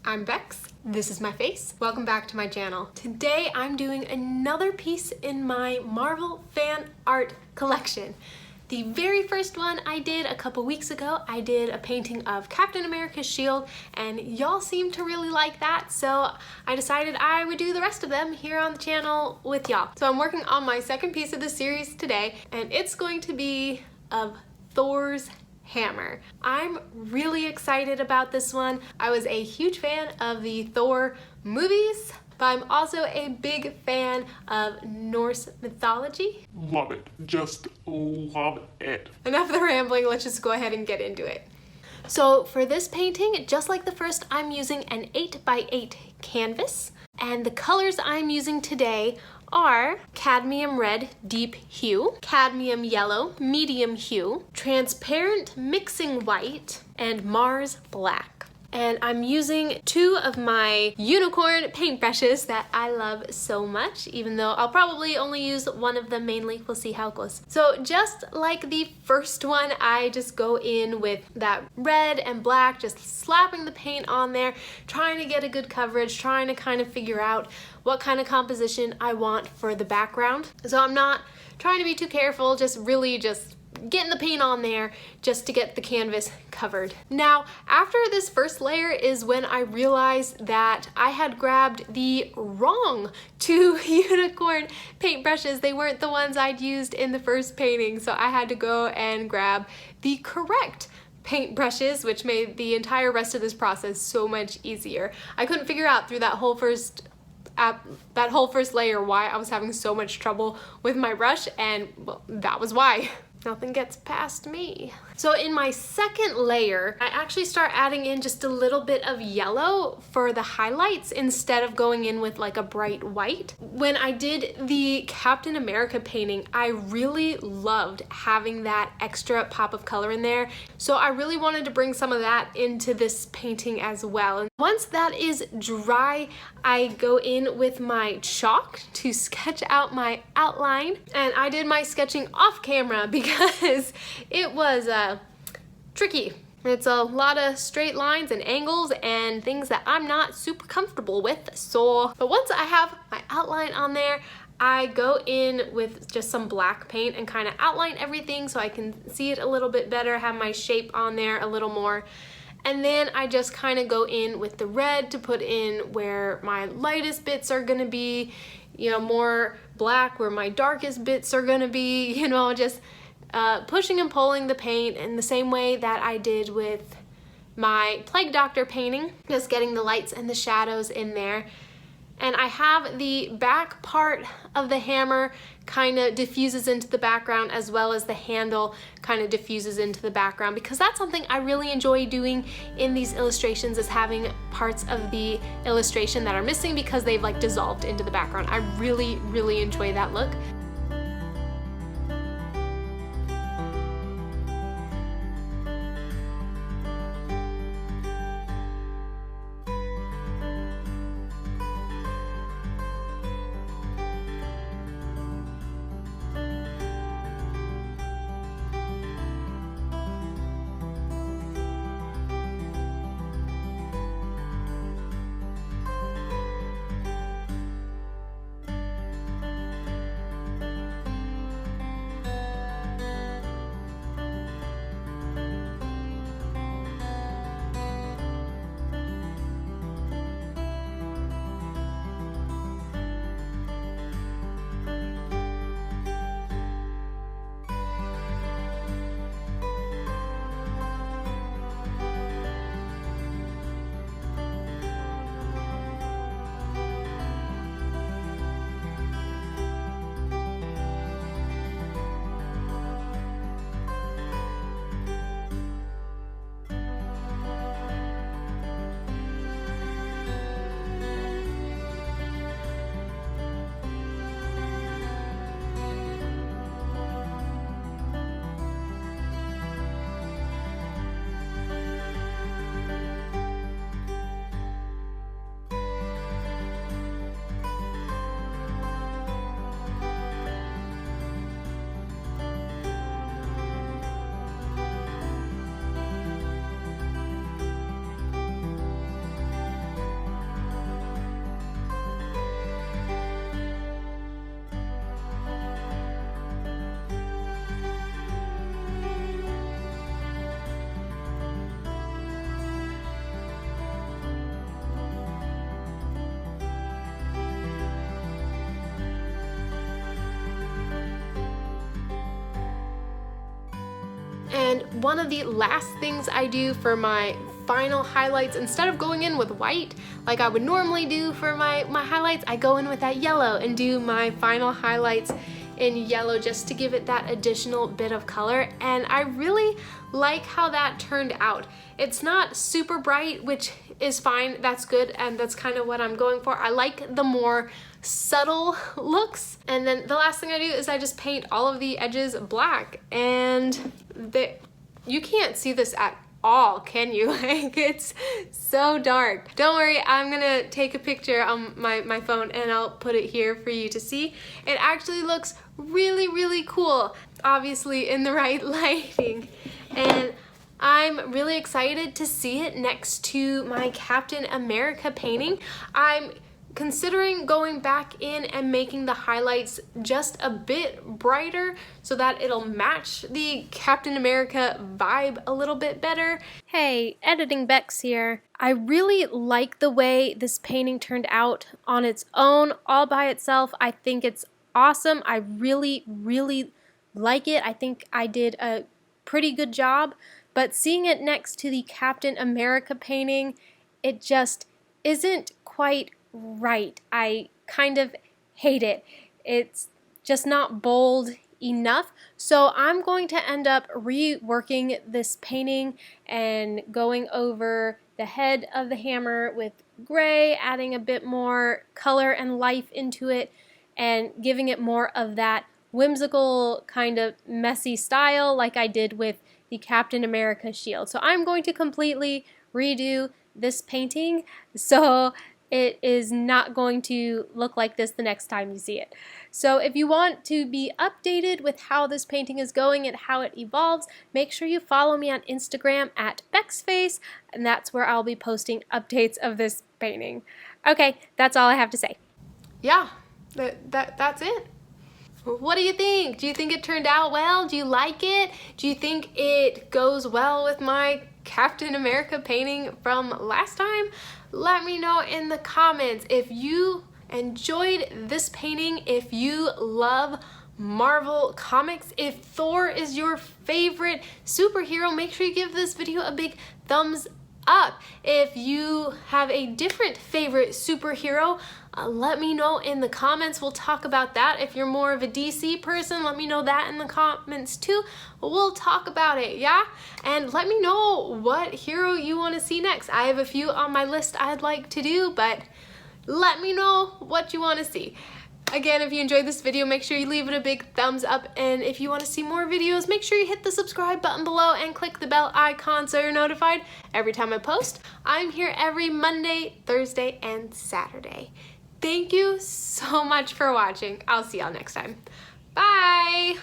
I'm Bex, this is my face. Welcome back to my channel. Today I'm doing another piece in my Marvel fan art collection. The very first one I did a couple weeks ago, I did a painting of Captain America's shield, and y'all seemed to really like that, so I decided I would do the rest of them here on the channel with y'all. So I'm working on my second piece of the series today, and it's going to be of Thor's hammer. I'm really excited about this one. I was a huge fan of the Thor movies, but I'm also a big fan of Norse mythology. Love it. Just love it. Enough of the rambling, let's just go ahead and get into it. So for this painting, just like the first, I'm using an 8x8 canvas, and the colors I'm using today are Cadmium Red Deep Hue, Cadmium Yellow Medium Hue, Transparent Mixing White, and Mars Black. And I'm using two of my unicorn paintbrushes that I love so much, even though I'll probably only use one of them mainly. We'll see how it goes. So just like the first one, I just go in with that red and black, just slapping the paint on there, trying to get a good coverage, trying to kind of figure out what kind of composition I want for the background. So I'm not trying to be too careful, just really just getting the paint on there just to get the canvas covered. Now, after this first layer is when I realized that I had grabbed the wrong two unicorn paintbrushes. They weren't the ones I'd used in the first painting, so I had to go and grab the correct paintbrushes, which made the entire rest of this process so much easier. I couldn't figure out through that whole first layer why I was having so much trouble with my brush, and well, that was why. Nothing gets past me. So in my second layer, I actually start adding in just a little bit of yellow for the highlights instead of going in with like a bright white. When I did the Captain America painting, I really loved having that extra pop of color in there. So I really wanted to bring some of that into this painting as well. And once that is dry, I go in with my chalk to sketch out my outline. And I did my sketching off camera because it was tricky. It's a lot of straight lines and angles and things that I'm not super comfortable with. But once I have my outline on there, I go in with just some black paint and kind of outline everything so I can see it a little bit better, have my shape on there a little more. And then I just kind of go in with the red to put in where my lightest bits are gonna be, you know, more black where my darkest bits are gonna be, you know, just pushing and pulling the paint in the same way that I did with my Plague Doctor painting, just getting the lights and the shadows in there. And I have the back part of the hammer kind of diffuses into the background, as well as the handle kind of diffuses into the background, because that's something I really enjoy doing in these illustrations, is having parts of the illustration that are missing because they've like dissolved into the background. I really, really enjoy that look. one of the last things I do for my final highlights, instead of going in with white like I would normally do for my highlights, I go in with that yellow and do my final highlights in yellow just to give it that additional bit of color, and I really like how that turned out. It's not super bright, which is fine, that's good, and that's kind of what I'm going for. I like the more subtle looks. And then the last thing I do is I just paint all of the edges black, and you can't see this at all, can you? Like, it's so dark. Don't worry, I'm gonna take a picture on my phone and I'll put it here for you to see. It actually looks really, really cool, obviously in the right lighting. And I'm really excited to see it next to my Captain America painting. I'm considering going back in and making the highlights just a bit brighter so that it'll match the Captain America vibe a little bit better. Hey, Editing Bex here. I really like the way this painting turned out on its own, all by itself. I think it's awesome. I really, really like it. I think I did a pretty good job, but seeing it next to the Captain America painting, it just isn't quite right. I kind of hate it. It's just not bold enough. So I'm going to end up reworking this painting and going over the head of the hammer with gray, adding a bit more color and life into it, and giving it more of that whimsical kind of messy style like I did with the Captain America shield. So I'm going to completely redo this painting, so it is not going to look like this the next time you see it. So if you want to be updated with how this painting is going and how it evolves, make sure you follow me on Instagram at BexFace, and that's where I'll be posting updates of this painting. Okay, that's all I have to say. Yeah, that's it. What do you think? Do you think it turned out well? Do you like it? Do you think it goes well with my Captain America painting from last time? Let me know in the comments if you enjoyed this painting, if you love Marvel comics, if Thor is your favorite superhero. Make sure you give this video a big thumbs up. If you have a different favorite superhero, let me know in the comments. We'll talk about that. If you're more of a DC person, let me know that in the comments too. We'll talk about it, yeah? And let me know what hero you want to see next. I have a few on my list I'd like to do, but let me know what you want to see. Again, if you enjoyed this video, make sure you leave it a big thumbs up, and if you want to see more videos, make sure you hit the subscribe button below and click the bell icon so you're notified every time I post. I'm here every Monday, Thursday, and Saturday. Thank you so much for watching. I'll see y'all next time. Bye!